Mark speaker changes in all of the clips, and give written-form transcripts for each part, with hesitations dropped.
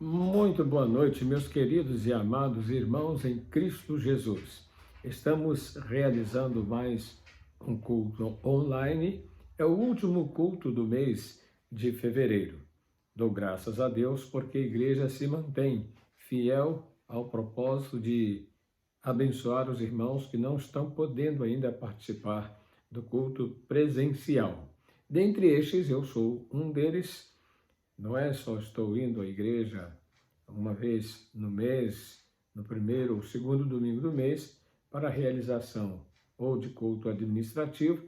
Speaker 1: Muito boa noite, meus queridos e amados irmãos em Cristo Jesus. Estamos realizando mais um culto online. É o último culto do mês de fevereiro. Dou graças a Deus porque a igreja se mantém fiel ao propósito de abençoar os irmãos que não estão podendo ainda participar do culto presencial. Dentre estes, eu sou um deles. Não é só estou indo à igreja uma vez no mês, no primeiro ou segundo domingo do mês, para a realização ou de culto administrativo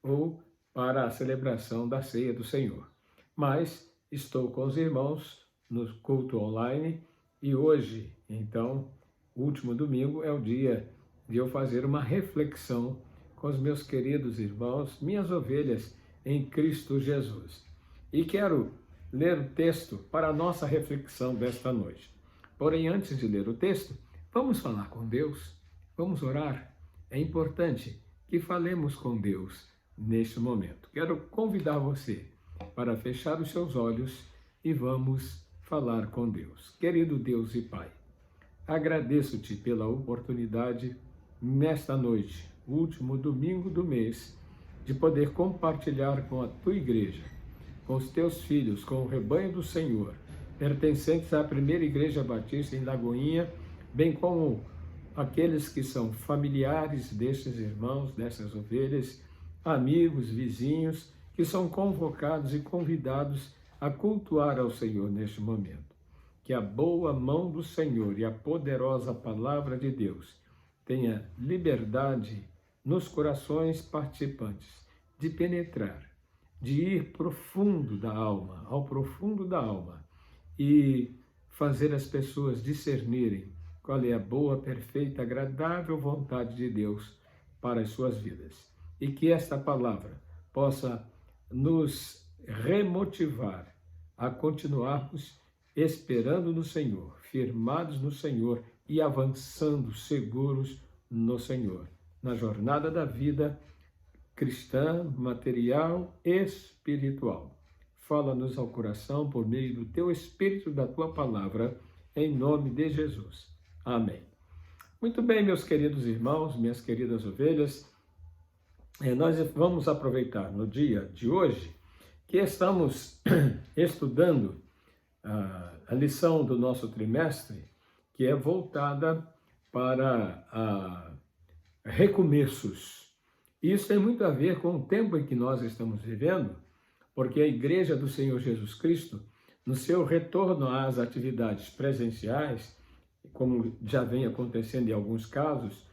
Speaker 1: ou para a celebração da ceia do Senhor. Mas estou com os irmãos no culto online e hoje, então, o último domingo, é o dia de eu fazer uma reflexão com os meus queridos irmãos, minhas ovelhas em Cristo Jesus. E quero ler o texto para a nossa reflexão desta noite. Porém, antes de ler o texto, vamos falar com Deus, vamos orar. É importante que falemos com Deus neste momento. Quero convidar você para fechar os seus olhos e vamos falar com Deus. Querido Deus e Pai, agradeço-te pela oportunidade nesta noite, o último domingo do mês, de poder compartilhar com a tua igreja, com os teus filhos, com o rebanho do Senhor, pertencentes à primeira Igreja Batista em Lagoinha, bem como aqueles que são familiares destes irmãos, dessas ovelhas, amigos, vizinhos, que são convocados e convidados a cultuar ao Senhor neste momento. Que a boa mão do Senhor e a poderosa palavra de Deus tenha liberdade nos corações participantes de penetrar, de ir profundo da alma, ao profundo da alma, e fazer as pessoas discernirem qual é a boa, perfeita, agradável vontade de Deus para as suas vidas. E que esta palavra possa nos remotivar a continuarmos esperando no Senhor, firmados no Senhor e avançando seguros no Senhor, na jornada da vida cristã, material, espiritual. Fala-nos ao coração por meio do teu Espírito, da tua palavra, em nome de Jesus. Amém. Muito bem, meus queridos irmãos, minhas queridas ovelhas, nós vamos aproveitar no dia de hoje que estamos estudando a lição do nosso trimestre, que é voltada para recomeços. Isso tem muito a ver com o tempo em que nós estamos vivendo, porque a Igreja do Senhor Jesus Cristo, no seu retorno às atividades presenciais, como já vem acontecendo em alguns casos,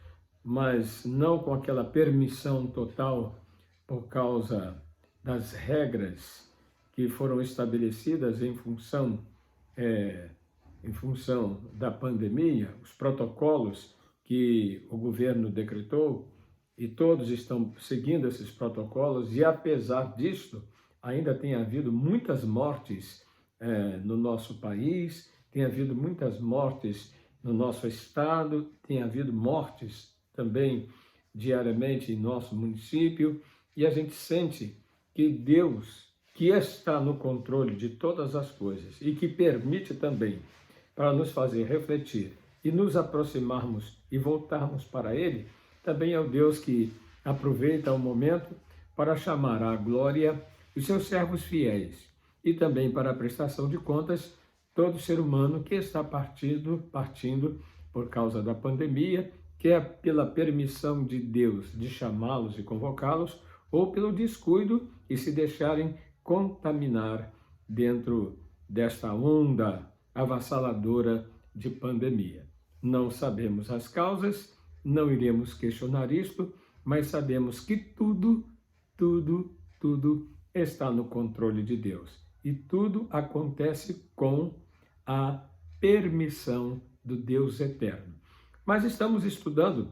Speaker 1: mas não com aquela permissão total por causa das regras que foram estabelecidas em função da pandemia, os protocolos que o governo decretou, e todos estão seguindo esses protocolos, e apesar disto, ainda tem havido muitas mortes no nosso país, tem havido muitas mortes no nosso estado, tem havido mortes também diariamente em nosso município, e a gente sente que Deus, que está no controle de todas as coisas e que permite também para nos fazer refletir e nos aproximarmos e voltarmos para Ele, também é o Deus que aproveita o momento para chamar à glória os seus servos fiéis e também para a prestação de contas todo ser humano que está partindo por causa da pandemia, quer pela permissão de Deus de chamá-los e convocá-los, ou pelo descuido e se deixarem contaminar dentro desta onda avassaladora de pandemia. Não sabemos as causas, não iremos questionar isto, mas sabemos que tudo está no controle de Deus. E tudo acontece com a permissão do Deus eterno. Mas estamos estudando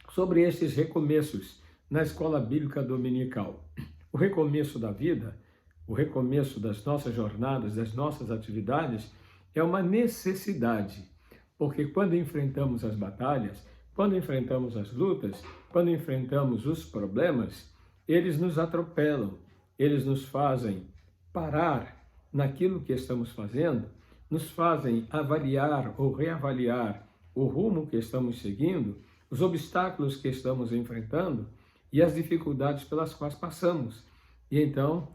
Speaker 1: sobre esses recomeços na Escola Bíblica Dominical. O recomeço da vida, o recomeço das nossas jornadas, das nossas atividades, é uma necessidade, porque quando enfrentamos as batalhas, quando enfrentamos as lutas, quando enfrentamos os problemas, eles nos atropelam, eles nos fazem parar naquilo que estamos fazendo, nos fazem avaliar ou reavaliar o rumo que estamos seguindo, os obstáculos que estamos enfrentando e as dificuldades pelas quais passamos. E então,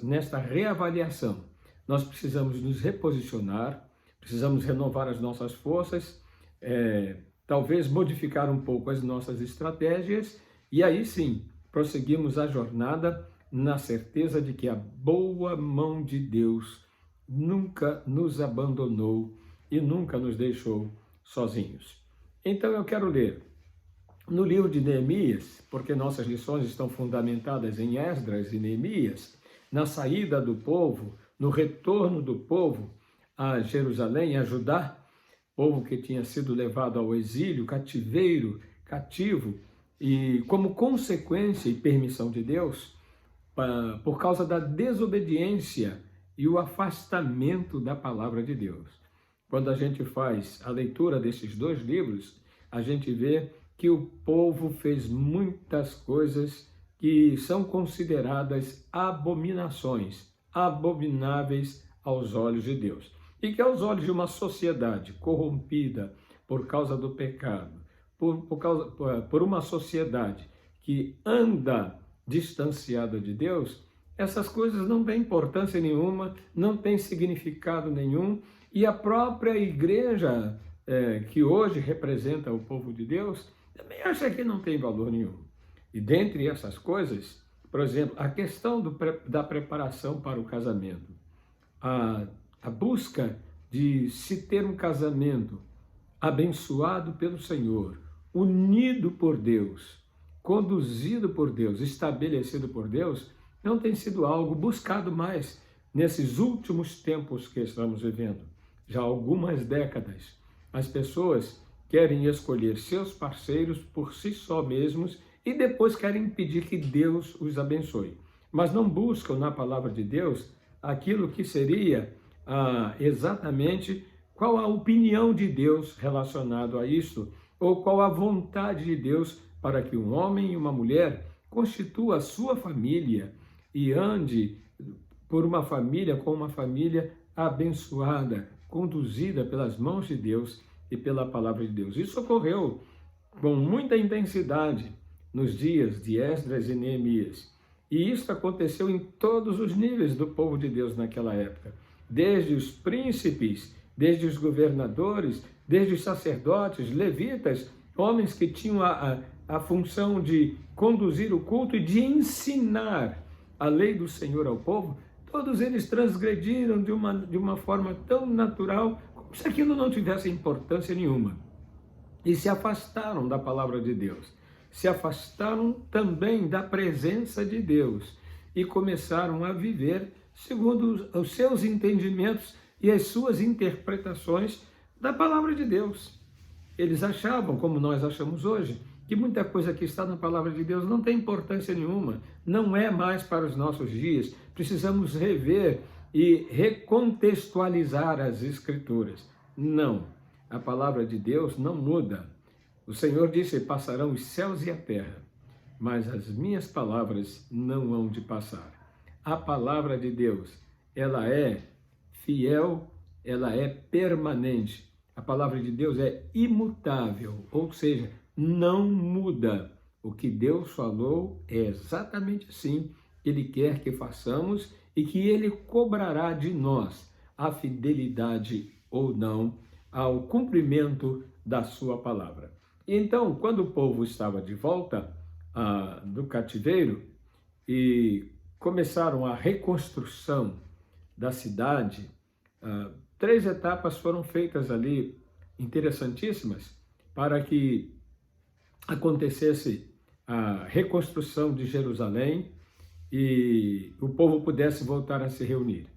Speaker 1: nesta reavaliação, nós precisamos nos reposicionar, precisamos renovar as nossas forças, talvez modificar um pouco as nossas estratégias, e aí sim, prosseguimos a jornada na certeza de que a boa mão de Deus nunca nos abandonou e nunca nos deixou sozinhos. Então eu quero ler no livro de Neemias, porque nossas lições estão fundamentadas em Esdras e Neemias, na saída do povo, no retorno do povo a Jerusalém, a Judá, povo que tinha sido levado ao exílio, cativo, e como consequência e permissão de Deus, por causa da desobediência e o afastamento da palavra de Deus. Quando a gente faz a leitura desses dois livros, a gente vê que o povo fez muitas coisas que são consideradas abominações, abomináveis aos olhos de Deus. E que aos olhos de uma sociedade corrompida por causa do pecado, por uma sociedade que anda distanciada de Deus, essas coisas não têm importância nenhuma, não têm significado nenhum, e a própria igreja que hoje representa o povo de Deus também acha que não tem valor nenhum. E dentre essas coisas, por exemplo, a questão da preparação para o casamento, a busca de se ter um casamento abençoado pelo Senhor, unido por Deus, conduzido por Deus, estabelecido por Deus, não tem sido algo buscado mais nesses últimos tempos que estamos vivendo. Já há algumas décadas, as pessoas querem escolher seus parceiros por si só mesmos e depois querem pedir que Deus os abençoe. Mas não buscam na palavra de Deus aquilo que seria exatamente qual a opinião de Deus relacionado a isso, ou qual a vontade de Deus para que um homem e uma mulher constitua a sua família e ande por uma família com uma família abençoada, conduzida pelas mãos de Deus e pela palavra de Deus. Isso ocorreu com muita intensidade nos dias de Esdras e Neemias. E isso aconteceu em todos os níveis do povo de Deus naquela época. Desde os príncipes, desde os governadores, desde os sacerdotes, levitas, homens que tinham a função de conduzir o culto e de ensinar a lei do Senhor ao povo, todos eles transgrediram de uma forma tão natural, como se aquilo não tivesse importância nenhuma. E se afastaram da palavra de Deus, se afastaram também da presença de Deus e começaram a viver segundo os seus entendimentos e as suas interpretações da palavra de Deus. Eles achavam, como nós achamos hoje, que muita coisa que está na palavra de Deus não tem importância nenhuma, não é mais para os nossos dias. Precisamos rever e recontextualizar as Escrituras. Não, a palavra de Deus não muda. O Senhor disse: passarão os céus e a terra, mas as minhas palavras não hão de passar. A palavra de Deus, ela é fiel, ela é permanente. A palavra de Deus é imutável, ou seja, não muda. O que Deus falou é exatamente assim. Ele quer que façamos e que Ele cobrará de nós a fidelidade ou não ao cumprimento da sua palavra. Então, quando o povo estava de volta do cativeiro e começaram a reconstrução da cidade, 3 etapas foram feitas ali, interessantíssimas, para que acontecesse a reconstrução de Jerusalém e o povo pudesse voltar a se reunir.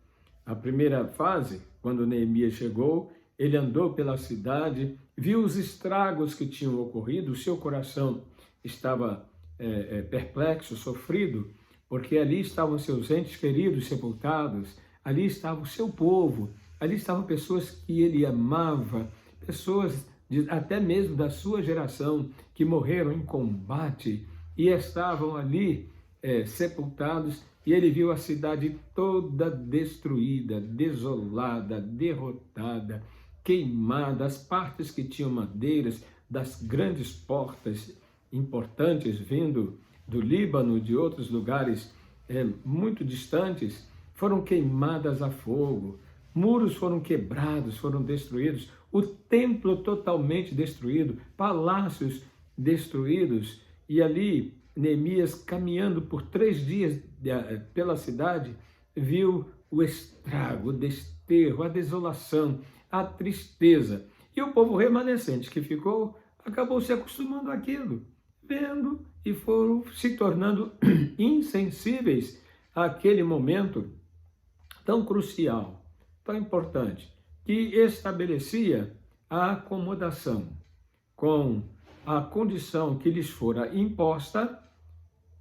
Speaker 1: A primeira fase, quando Neemias chegou, ele andou pela cidade, viu os estragos que tinham ocorrido, o seu coração estava perplexo, sofrido, porque ali estavam seus entes queridos sepultados, ali estava o seu povo, ali estavam pessoas que ele amava, pessoas até mesmo da sua geração que morreram em combate e estavam ali sepultados e ele viu a cidade toda destruída, desolada, derrotada, queimada, as partes que tinham madeiras das grandes portas importantes vindo do Líbano, de outros lugares muito distantes, foram queimadas a fogo, muros foram quebrados, foram destruídos, o templo totalmente destruído, palácios destruídos, e ali Neemias, caminhando por 3 dias pela cidade, viu o estrago, o desterro, a desolação, a tristeza. E o povo remanescente que ficou, acabou se acostumando àquilo, vendo e foram se tornando insensíveis àquele momento tão crucial, tão importante, que estabelecia a acomodação com a condição que lhes fora imposta,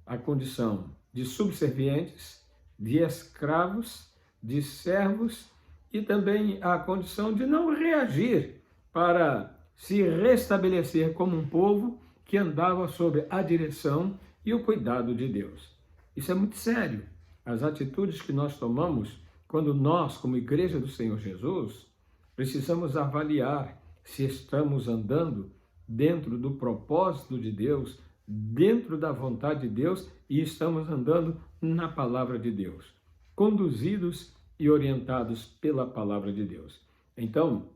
Speaker 1: a condição de subservientes, de escravos, de servos, e também a condição de não reagir para se restabelecer como um povo que andava sob a direção e o cuidado de Deus. Isso é muito sério. As atitudes que nós tomamos quando nós, como Igreja do Senhor Jesus, precisamos avaliar se estamos andando dentro do propósito de Deus, dentro da vontade de Deus, e estamos andando na palavra de Deus, conduzidos e orientados pela palavra de Deus. Então,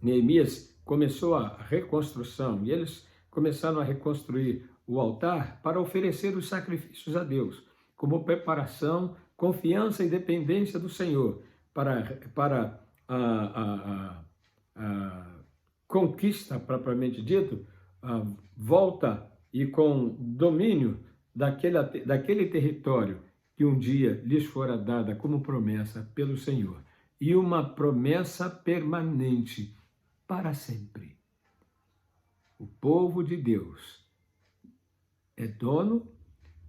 Speaker 1: Neemias começou a reconstrução, e eles começaram a reconstruir o altar para oferecer os sacrifícios a Deus, como preparação, confiança e dependência do Senhor, para a conquista, propriamente dito, a volta e com domínio daquele território que um dia lhes fora dada como promessa pelo Senhor. E uma promessa permanente para sempre. O povo de Deus é dono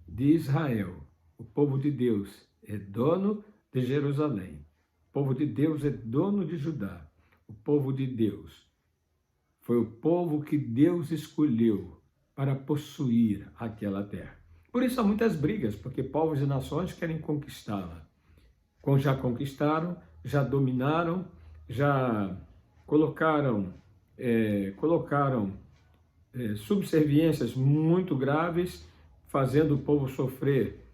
Speaker 1: de Israel. O povo de Deus é dono de Jerusalém. O povo de Deus é dono de Judá. O povo de Deus foi o povo que Deus escolheu para possuir aquela terra. Por isso há muitas brigas, porque povos e nações querem conquistá-la. Já conquistaram, já dominaram, já colocaram subserviências muito graves, fazendo o povo sofrer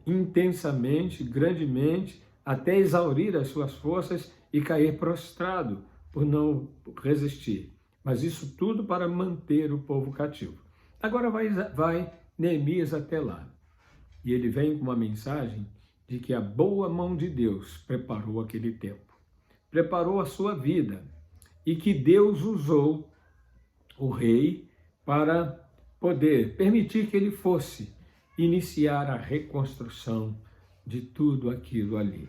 Speaker 1: intensamente, grandemente, até exaurir as suas forças e cair prostrado por não resistir. Mas isso tudo para manter o povo cativo. Agora vai Neemias até lá. E ele vem com uma mensagem de que a boa mão de Deus preparou aquele tempo, preparou a sua vida, e que Deus usou o rei para poder permitir que ele fosse iniciar a reconstrução de tudo aquilo ali.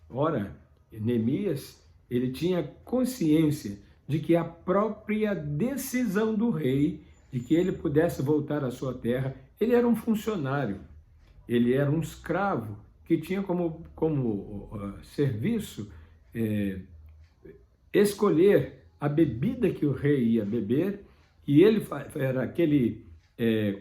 Speaker 1: Ora, Neemias, ele tinha consciência de que a própria decisão do rei de que ele pudesse voltar à sua terra, ele era um funcionário, ele era um escravo que tinha como serviço escolher a bebida que o rei ia beber, e ele era aquele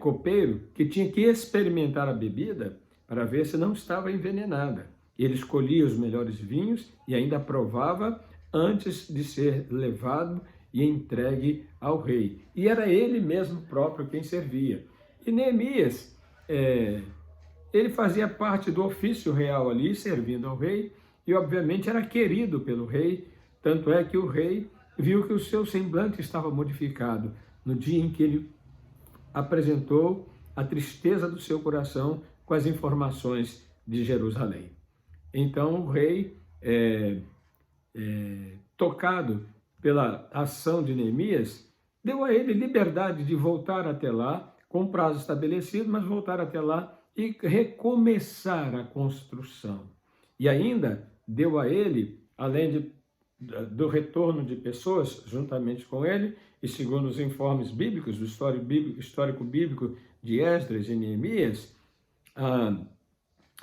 Speaker 1: copeiro que tinha que experimentar a bebida para ver se não estava envenenada. Ele escolhia os melhores vinhos e ainda provava antes de ser levado e entregue ao rei. E era ele mesmo próprio quem servia. E Neemias, ele fazia parte do ofício real ali, servindo ao rei, e obviamente era querido pelo rei, tanto é que o rei viu que o seu semblante estava modificado no dia em que ele apresentou a tristeza do seu coração com as informações de Jerusalém. Então o rei, tocado pela ação de Neemias, deu a ele liberdade de voltar até lá, com prazo estabelecido, mas voltar até lá e recomeçar a construção. E ainda deu a ele, além do retorno de pessoas juntamente com ele, e segundo os informes bíblicos, do histórico bíblico de Esdras e Neemias,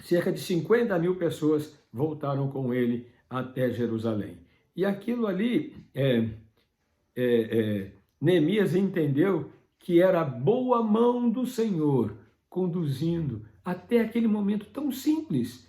Speaker 1: cerca de 50 mil pessoas voltaram com ele até Jerusalém. E aquilo ali, Neemias entendeu que era a boa mão do Senhor conduzindo até aquele momento tão simples,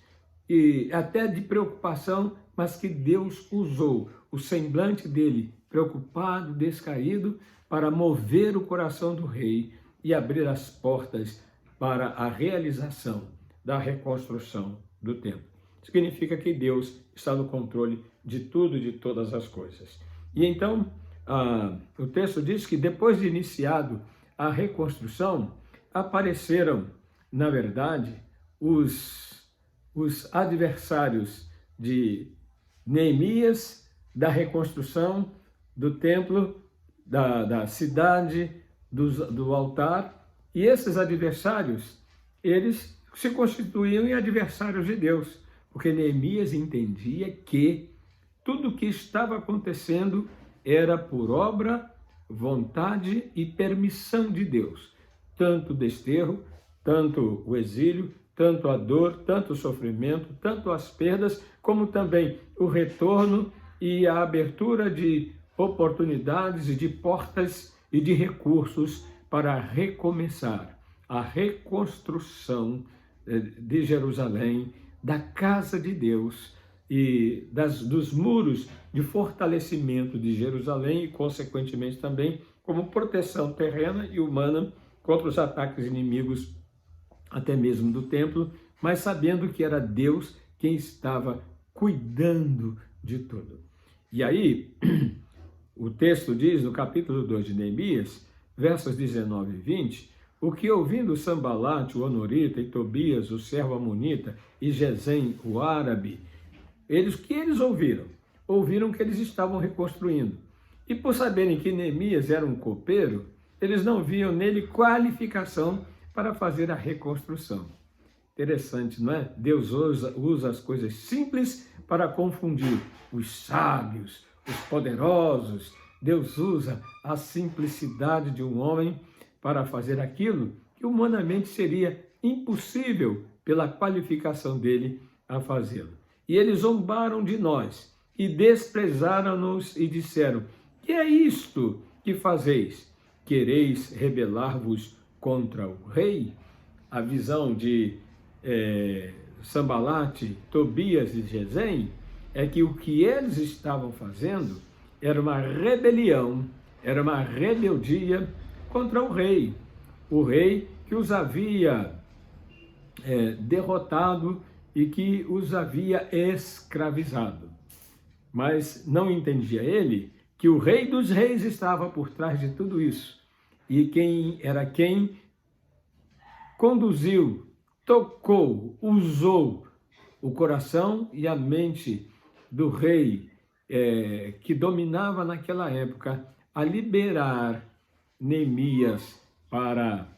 Speaker 1: e até de preocupação, mas que Deus usou o semblante dele, preocupado, descaído, para mover o coração do rei e abrir as portas para a realização da reconstrução do templo. Significa que Deus está no controle de tudo e de todas as coisas. E então, o texto diz que depois de iniciado a reconstrução, apareceram, na verdade, os adversários de Neemias, da reconstrução do templo, da cidade, do altar, e esses adversários, eles se constituíam em adversários de Deus, porque Neemias entendia que tudo o que estava acontecendo era por obra, vontade e permissão de Deus. Tanto o desterro, tanto o exílio, tanto a dor, tanto o sofrimento, tanto as perdas, como também o retorno e a abertura de oportunidades e de portas e de recursos para recomeçar a reconstrução de Jerusalém, da casa de Deus e dos muros de fortalecimento de Jerusalém e, consequentemente, também como proteção terrena e humana contra os ataques inimigos, até mesmo do templo, mas sabendo que era Deus quem estava cuidando de tudo. E aí, o texto diz, no capítulo 2 de Neemias, versos 19 e 20, o que ouvindo Sambalate, o Honorita, e Tobias, o servo amonita, e Gesem, o árabe, eles ouviram? Ouviram que eles estavam reconstruindo. E por saberem que Neemias era um copeiro, eles não viam nele qualificação para fazer a reconstrução. Interessante, não é? Deus usa as coisas simples para confundir os sábios, os poderosos. Deus usa a simplicidade de um homem para fazer aquilo que humanamente seria impossível pela qualificação dele a fazê-lo. E eles zombaram de nós e desprezaram-nos e disseram: que é isto que fazeis? Quereis rebelar-vos contra o rei? A visão de Sambalate, Tobias e Gesem é que o que eles estavam fazendo era uma rebelião, era uma rebeldia contra o rei que os havia derrotado e que os havia escravizado. Mas não entendia ele que o Rei dos Reis estava por trás de tudo isso, e quem conduziu, tocou, usou o coração e a mente do rei que dominava naquela época a liberar Neemias para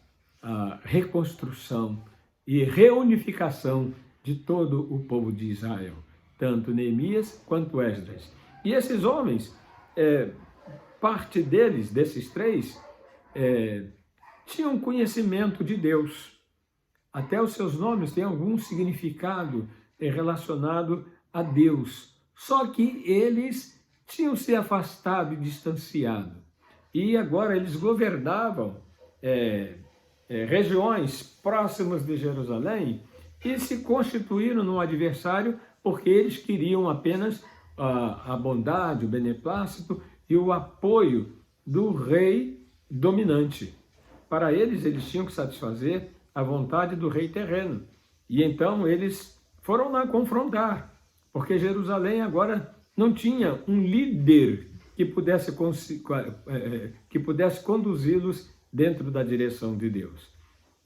Speaker 1: a reconstrução e reunificação de todo o povo de Israel, tanto Neemias quanto Esdras. E esses homens, parte deles, desses três, tinham conhecimento de Deus. Até os seus nomes têm algum significado relacionado a Deus. Só que eles tinham se afastado e distanciado. E agora eles governavam regiões próximas de Jerusalém e se constituíram num adversário porque eles queriam apenas a bondade, o beneplácito e o apoio do rei dominante. Para eles, eles tinham que satisfazer a vontade do rei terreno. E então eles foram lá confrontar, porque Jerusalém agora não tinha um líder que pudesse conduzi-los dentro da direção de Deus.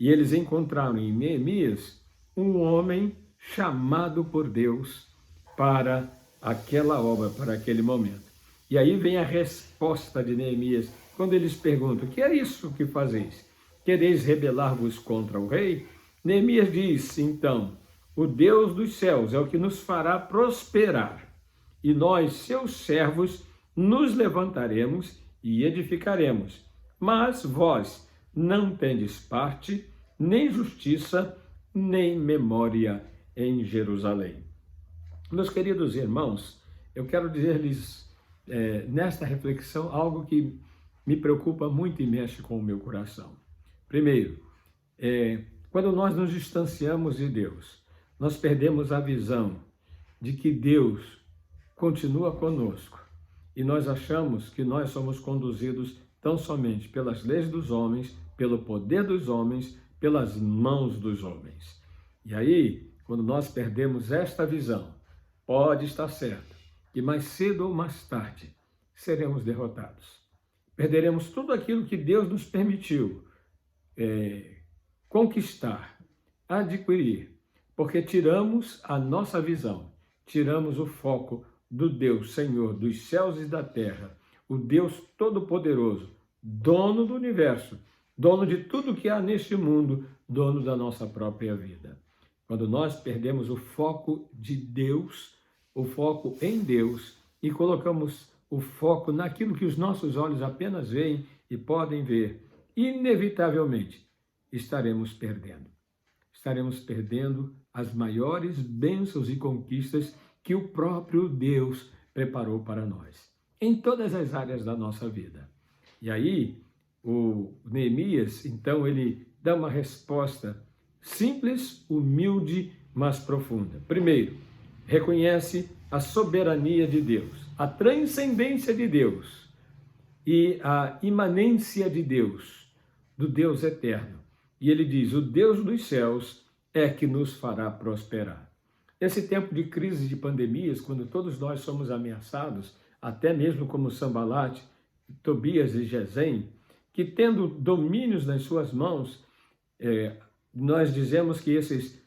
Speaker 1: E eles encontraram em Neemias um homem chamado por Deus para aquela obra, para aquele momento. E aí vem a resposta de Neemias, quando eles perguntam: que é isso que fazeis? Quereis rebelar-vos contra o rei? Neemias diz, então: o Deus dos céus é o que nos fará prosperar, e nós, seus servos, nos levantaremos e edificaremos. Mas vós não tendes parte, nem justiça, nem memória em Jerusalém. Meus queridos irmãos, eu quero dizer-lhes nesta reflexão algo que me preocupa muito e mexe com o meu coração. Primeiro, Quando nós nos distanciamos de Deus, nós perdemos a visão de que Deus continua conosco e nós achamos que nós somos conduzidos tão somente pelas leis dos homens, pelo poder dos homens, pelas mãos dos homens. E aí, quando nós perdemos esta visão, pode estar certo que mais cedo ou mais tarde seremos derrotados. Perderemos tudo aquilo que Deus nos permitiu conquistar, adquirir, porque tiramos a nossa visão, tiramos o foco do Deus, Senhor dos céus e da terra, o Deus Todo-Poderoso, dono do universo, dono de tudo que há neste mundo, dono da nossa própria vida. Quando nós perdemos o foco de Deus, o foco em Deus, e colocamos o foco naquilo que os nossos olhos apenas veem e podem ver, inevitavelmente estaremos perdendo. Estaremos perdendo as maiores bênçãos e conquistas que o próprio Deus preparou para nós, em todas as áreas da nossa vida. E aí, o Neemias, então, ele dá uma resposta simples, humilde, mas profunda. Primeiro, reconhece a soberania de Deus, a transcendência de Deus e a imanência de Deus, do Deus eterno. E ele diz, o Deus dos céus é que nos fará prosperar. Nesse tempo de crise de pandemias, quando todos nós somos ameaçados, até mesmo como Sanbalate, Tobias e Gesem, que tendo domínios nas suas mãos, nós dizemos que esses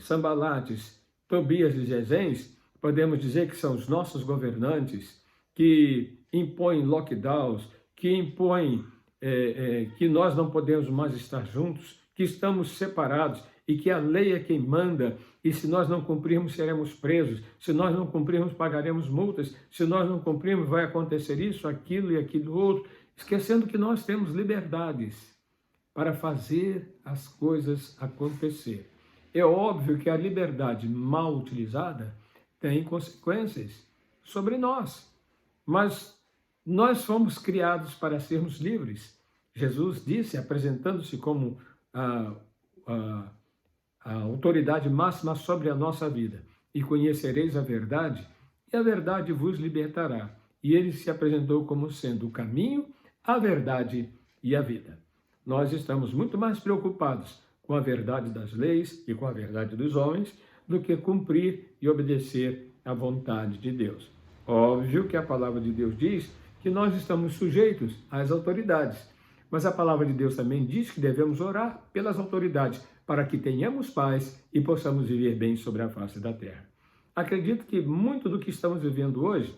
Speaker 1: Sanbalates, Tobias e Gesems, podemos dizer que são os nossos governantes, que impõem lockdowns, que impõem que nós não podemos mais estar juntos, que estamos separados e que a lei é quem manda, e se nós não cumprirmos, seremos presos, se nós não cumprirmos, pagaremos multas, se nós não cumprirmos, vai acontecer isso, aquilo e aquilo outro, esquecendo que nós temos liberdades para fazer as coisas acontecer. É óbvio que a liberdade mal utilizada tem consequências sobre nós, mas nós fomos criados para sermos livres. Jesus disse, apresentando-se como a autoridade máxima sobre a nossa vida, e conhecereis a verdade, e a verdade vos libertará. E ele se apresentou como sendo o caminho, a verdade e a vida. Nós estamos muito mais preocupados com a verdade das leis e com a verdade dos homens do que cumprir e obedecer à vontade de Deus. Óbvio que a palavra de Deus diz que nós estamos sujeitos às autoridades, mas a palavra de Deus também diz que devemos orar pelas autoridades para que tenhamos paz e possamos viver bem sobre a face da terra. Acredito que muito do que estamos vivendo hoje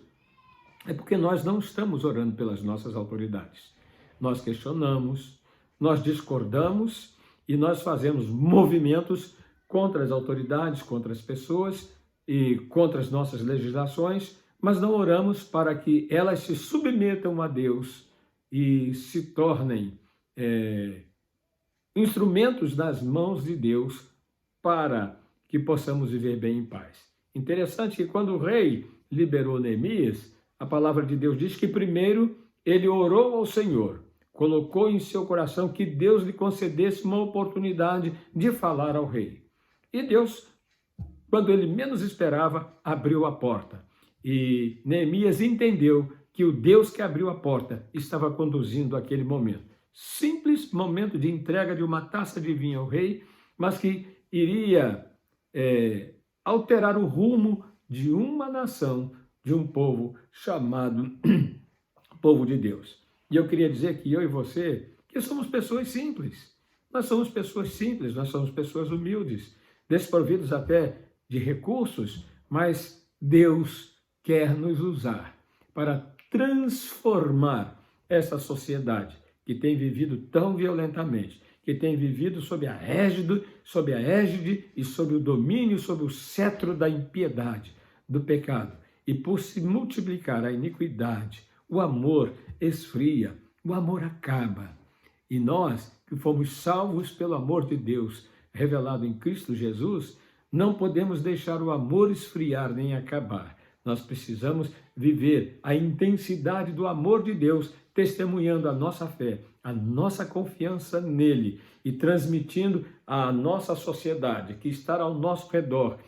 Speaker 1: é porque nós não estamos orando pelas nossas autoridades. Nós questionamos, nós discordamos e nós fazemos movimentos contra as autoridades, contra as pessoas e contra as nossas legislações, mas não oramos para que elas se submetam a Deus e se tornem instrumentos nas mãos de Deus para que possamos viver bem em paz. Interessante que quando o rei liberou Neemias, a palavra de Deus diz que primeiro ele orou ao Senhor, colocou em seu coração que Deus lhe concedesse uma oportunidade de falar ao rei. E Deus, quando ele menos esperava, abriu a porta. E Neemias entendeu que o Deus que abriu a porta estava conduzindo aquele momento. Simples momento de entrega de uma taça de vinho ao rei, mas que iria alterar o rumo de uma nação, de um povo chamado povo de Deus. E eu queria dizer que eu e você, que somos pessoas simples. Nós somos pessoas simples, nós somos pessoas humildes, desprovidos até de recursos, mas Deus quer nos usar para transformar essa sociedade que tem vivido tão violentamente, que tem vivido sob a égide e sob o domínio, sob o cetro da impiedade, do pecado. E por se multiplicar a iniquidade, o amor esfria, o amor acaba. E nós, que fomos salvos pelo amor de Deus, revelado em Cristo Jesus, não podemos deixar o amor esfriar nem acabar. Nós precisamos viver a intensidade do amor de Deus, testemunhando a nossa fé, a nossa confiança nele e transmitindo à nossa sociedade que está ao nosso redor,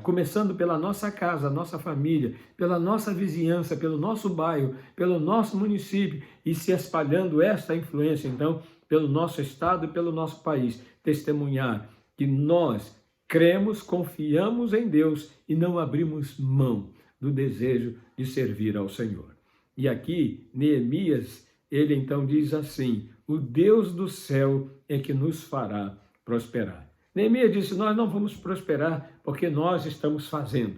Speaker 1: começando pela nossa casa, nossa família, pela nossa vizinhança, pelo nosso bairro, pelo nosso município e se espalhando esta influência, então, pelo nosso estado e pelo nosso país. Testemunhar que nós cremos, confiamos em Deus e não abrimos mão do desejo de servir ao Senhor. E aqui, Neemias, ele então diz assim: o Deus do céu é que nos fará prosperar. Neemias disse: nós não vamos prosperar porque nós estamos fazendo.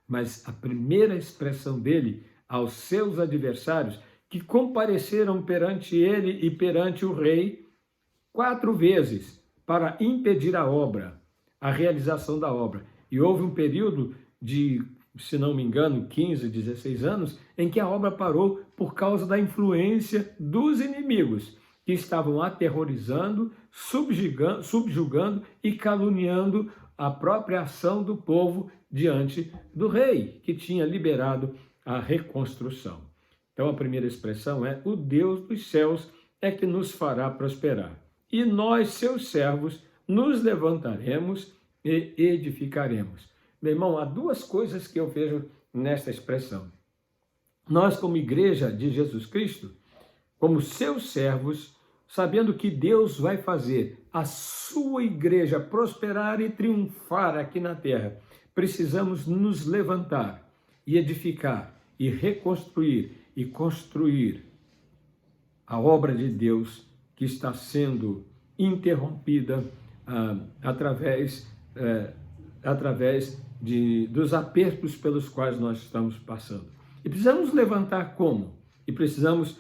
Speaker 1: Mas a primeira expressão dele aos seus adversários, que compareceram perante ele e perante o rei 4 vezes para impedir a obra, a realização da obra. E houve um período de, se não me engano, 15, 16 anos, em que a obra parou por causa da influência dos inimigos, que estavam aterrorizando, subjugando e caluniando a própria ação do povo diante do rei, que tinha liberado a reconstrução. Então a primeira expressão é: o Deus dos céus é que nos fará prosperar. E nós, seus servos, nos levantaremos e edificaremos. Meu irmão, há 2 coisas que eu vejo nesta expressão. Nós, como igreja de Jesus Cristo, como seus servos, sabendo que Deus vai fazer a sua igreja prosperar e triunfar aqui na terra, precisamos nos levantar e edificar e reconstruir e construir a obra de Deus que está sendo interrompida através dos apertos pelos quais nós estamos passando. E precisamos levantar como? E precisamos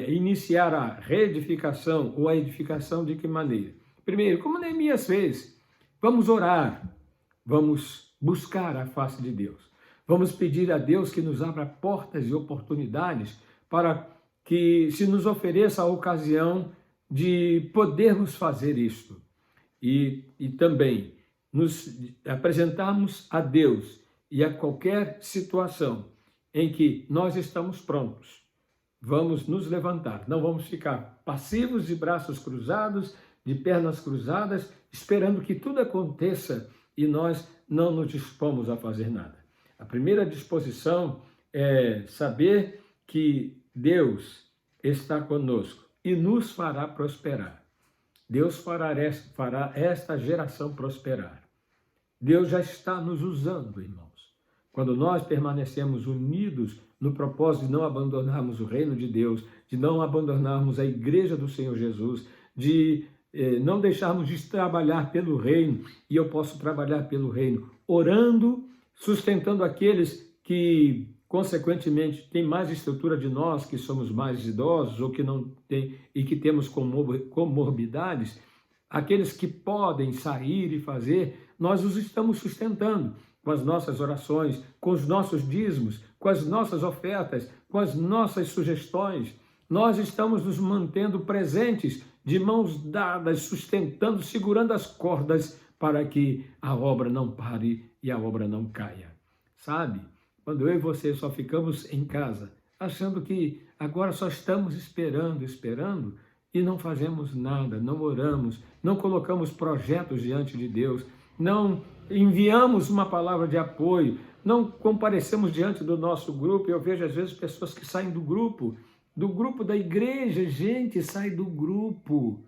Speaker 1: iniciar a reedificação ou a edificação de que maneira? Primeiro, como Neemias fez, vamos orar, vamos buscar a face de Deus. Vamos pedir a Deus que nos abra portas e oportunidades para que se nos ofereça a ocasião de podermos fazer isto. E também nos apresentarmos a Deus e a qualquer situação em que nós estamos prontos. Vamos nos levantar, não vamos ficar passivos, de braços cruzados, de pernas cruzadas, esperando que tudo aconteça e nós não nos dispomos a fazer nada. A primeira disposição é saber que Deus está conosco e nos fará prosperar. Deus fará esta geração prosperar. Deus já está nos usando, irmãos. Quando nós permanecemos unidos no propósito de não abandonarmos o reino de Deus, de não abandonarmos a igreja do Senhor Jesus, de não deixarmos de trabalhar pelo reino, e eu posso trabalhar pelo reino, orando, sustentando aqueles que, consequentemente, têm mais estrutura de nós, que somos mais idosos ou que não têm e que temos comorbidades, aqueles que podem sair e fazer, nós os estamos sustentando com as nossas orações, com os nossos dízimos, com as nossas ofertas, com as nossas sugestões. Nós estamos nos mantendo presentes, de mãos dadas, sustentando, segurando as cordas para que a obra não pare e a obra não caia. Sabe? Quando eu e você só ficamos em casa, achando que agora só estamos esperando, e não fazemos nada, não oramos, não colocamos projetos diante de Deus, não enviamos uma palavra de apoio, não comparecemos diante do nosso grupo. Eu vejo às vezes pessoas que saem do grupo da igreja. Gente, sai do grupo.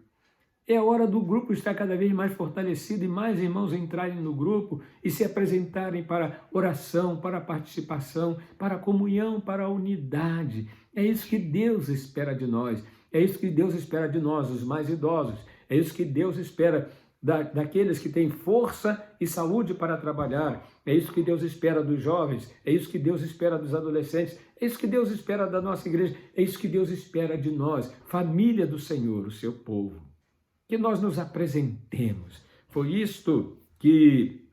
Speaker 1: É hora do grupo estar cada vez mais fortalecido e mais irmãos entrarem no grupo e se apresentarem para oração, para participação, para comunhão, para a unidade. É isso que Deus espera de nós. É isso que Deus espera de nós, os mais idosos. É isso que Deus espera daqueles que têm força e saúde para trabalhar. É isso que Deus espera dos jovens. É isso que Deus espera dos adolescentes. É isso que Deus espera da nossa igreja. É isso que Deus espera de nós, família do Senhor, o seu povo. Que nós nos apresentemos. Foi isto que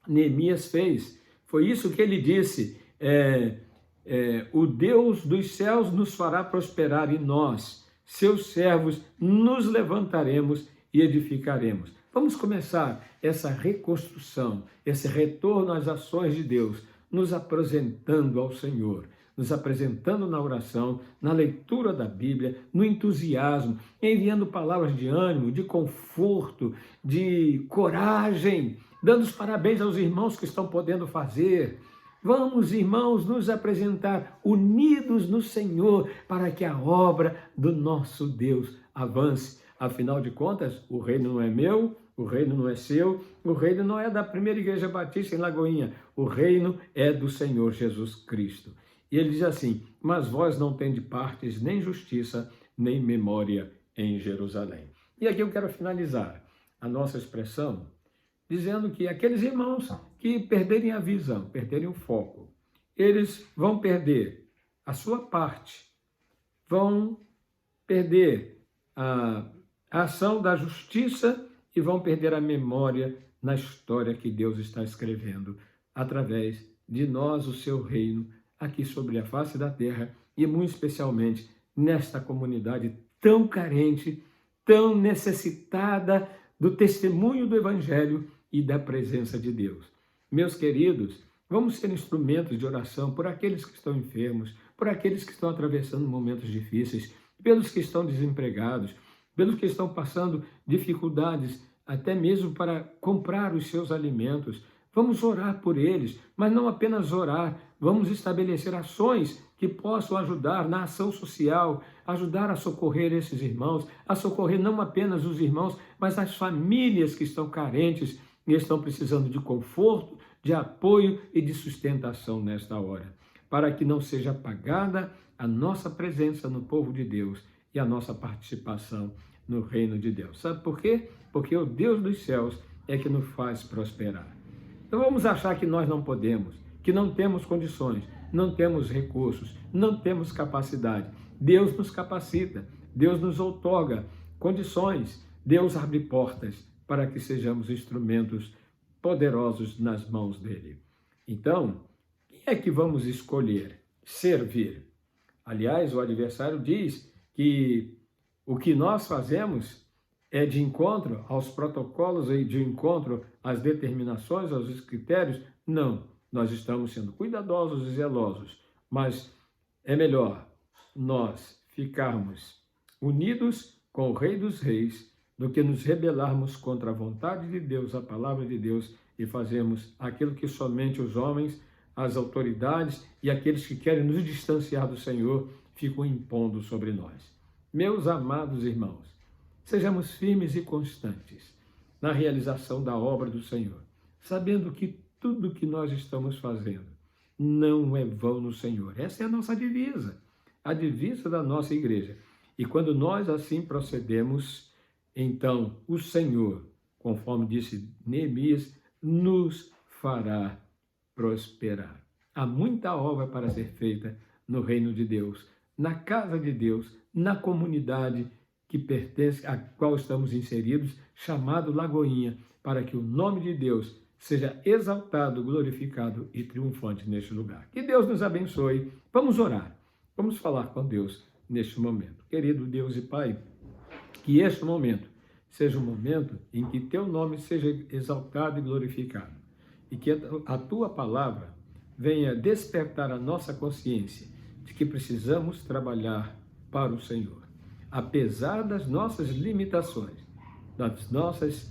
Speaker 1: Neemias fez. Foi isso que ele disse. O Deus dos céus nos fará prosperar e nós, seus servos, nos levantaremos e edificaremos. Vamos começar essa reconstrução, esse retorno às ações de Deus nos apresentando ao Senhor, nos apresentando na oração, na leitura da Bíblia, no entusiasmo, enviando palavras de ânimo, de conforto, de coragem, dando os parabéns aos irmãos que estão podendo fazer. Vamos, irmãos, nos apresentar unidos no Senhor para que a obra do nosso Deus avance. Afinal de contas, o reino não é meu, o reino não é seu, o reino não é da primeira igreja batista em Lagoinha, o reino é do Senhor Jesus Cristo. E ele diz assim: mas vós não tendes partes, nem justiça, nem memória em Jerusalém. E aqui eu quero finalizar a nossa expressão dizendo que aqueles irmãos que perderem a visão, perderem o foco, eles vão perder a sua parte, vão perder a ação da justiça e vão perder a memória na história que Deus está escrevendo através de nós, o seu reino, aqui sobre a face da terra e muito especialmente nesta comunidade tão carente, tão necessitada do testemunho do Evangelho e da presença de Deus. Meus queridos, vamos ser instrumentos de oração por aqueles que estão enfermos, por aqueles que estão atravessando momentos difíceis, pelos que estão desempregados, pelos que estão passando dificuldades, até mesmo para comprar os seus alimentos. Vamos orar por eles, mas não apenas orar, vamos estabelecer ações que possam ajudar na ação social, ajudar a socorrer esses irmãos, a socorrer não apenas os irmãos, mas as famílias que estão carentes e estão precisando de conforto, de apoio e de sustentação nesta hora, para que não seja apagada a nossa presença no povo de Deus e a nossa participação no reino de Deus. Sabe por quê? Porque o Deus dos céus é que nos faz prosperar. Então vamos achar que nós não podemos, que não temos condições, não temos recursos, não temos capacidade. Deus nos capacita, Deus nos outorga condições, Deus abre portas para que sejamos instrumentos poderosos nas mãos dele. Então, quem é que vamos escolher? Servir. Aliás, o adversário diz que o que nós fazemos é de encontro aos protocolos e de encontro às determinações, aos critérios. Não, nós estamos sendo cuidadosos e zelosos, mas é melhor nós ficarmos unidos com o Rei dos Reis do que nos rebelarmos contra a vontade de Deus, a palavra de Deus, e fazermos aquilo que somente os homens, as autoridades e aqueles que querem nos distanciar do Senhor ficam impondo sobre nós. Meus amados irmãos, sejamos firmes e constantes na realização da obra do Senhor, sabendo que tudo que nós estamos fazendo não é vão no Senhor. Essa é a nossa divisa, a divisa da nossa igreja. E quando nós assim procedemos, então o Senhor, conforme disse Neemias, nos fará prosperar. Há muita obra para ser feita no reino de Deus, na casa de Deus, na comunidade que pertence, a qual estamos inseridos, chamado Lagoinha, para que o nome de Deus seja exaltado, glorificado e triunfante neste lugar. Que Deus nos abençoe. Vamos orar, vamos falar com Deus neste momento. Querido Deus e Pai, que este momento seja um momento em que teu nome seja exaltado e glorificado, e que a tua palavra venha despertar a nossa consciência de que precisamos trabalhar para o Senhor. Apesar das nossas limitações, das nossas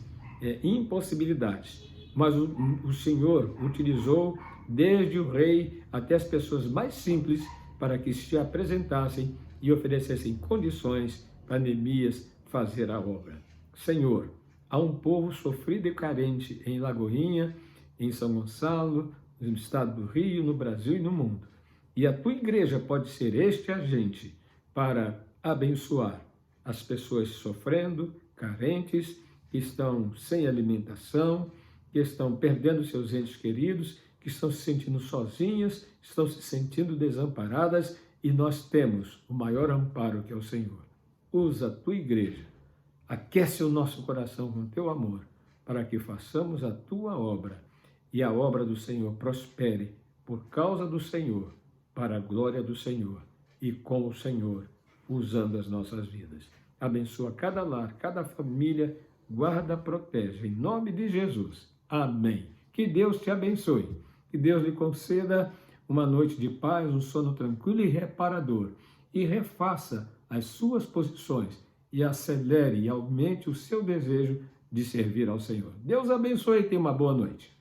Speaker 1: impossibilidades, mas o Senhor utilizou desde o rei até as pessoas mais simples para que se apresentassem e oferecessem condições para Neemias fazer a obra. Senhor, há um povo sofrido e carente em Lagoinha, em São Gonçalo, no estado do Rio, no Brasil e no mundo. E a tua igreja pode ser este agente para abençoar as pessoas sofrendo, carentes, que estão sem alimentação, que estão perdendo seus entes queridos, que estão se sentindo sozinhas, estão se sentindo desamparadas, e nós temos o maior amparo que é o Senhor. Usa a tua igreja, aquece o nosso coração com teu amor, para que façamos a tua obra e a obra do Senhor prospere por causa do Senhor, para a glória do Senhor e com o Senhor, usando as nossas vidas. Abençoa cada lar, cada família, guarda, protege, em nome de Jesus. Amém. Que Deus te abençoe. Que Deus lhe conceda uma noite de paz, um sono tranquilo e reparador, e refaça as suas posições e acelere e aumente o seu desejo de servir ao Senhor. Deus abençoe e tenha uma boa noite.